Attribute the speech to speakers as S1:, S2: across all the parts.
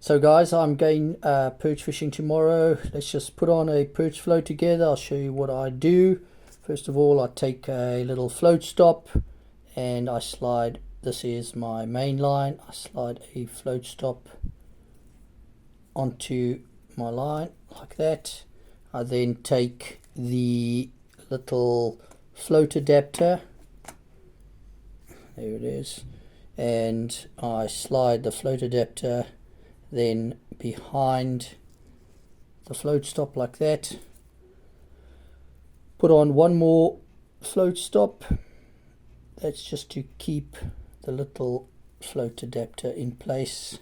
S1: So guys, I'm going perch fishing tomorrow. Let's just put on a perch float together. I'll show you what I do. First of all, I take a little float stop and I slide, this is my main line, I slide a float stop onto my line like that. I then take the little float adapter, there it is, and I slide the float adapter then behind the float stop like that. Put on one more float stop, that's just to keep the little float adapter in place.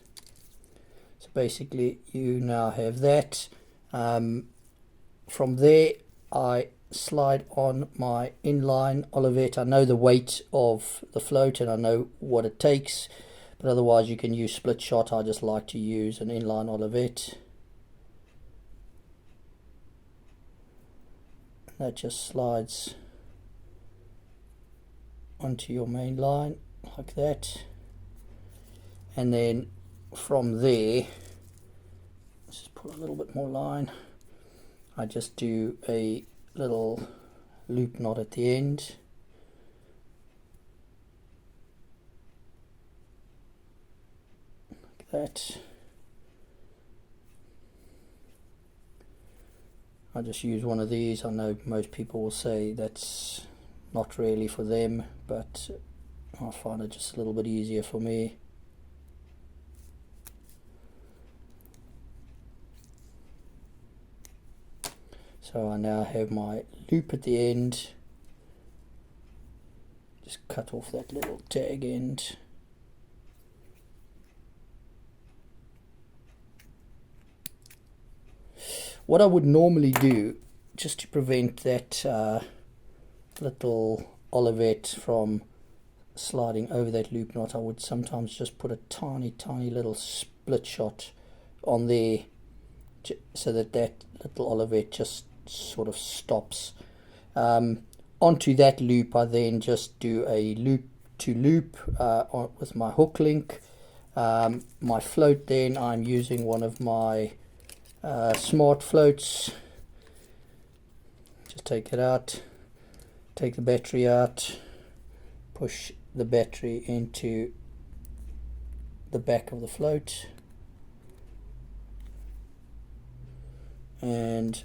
S1: So basically you now have that. From there I slide on my inline Olivet. I know the weight of the float and I know what it takes, but otherwise you can use split shot. I just like to use an inline Olivet. That just slides onto your main line like that, and then from there, let's just put a little bit more line. I just do a little loop knot at the end, like that. I just use one of these. I know most people will say that's not really for them, but I find it just a little bit easier for me. So I now have my loop at the end. Just cut off that little tag end. What I would normally do, just to prevent that little Olivet from sliding over that loop knot, I would sometimes just put a tiny little split shot on there, so that that little Olivet just sort of stops. Onto that loop I then just do a loop to loop with my hook link. My float, then I'm using one of my smart floats. Just take it out, take the battery out, push the battery into the back of the float, and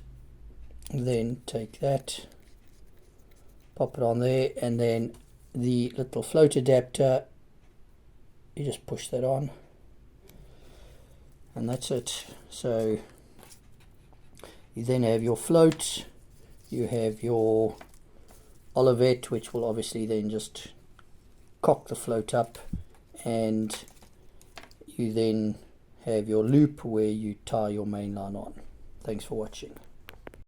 S1: then take that, pop it on there, and then the little float adapter, you just push that on, and that's it. So you then have your float, you have your Olivet, which will obviously then just cock the float up, and you then have your loop where you tie your main line on. Thanks for watching.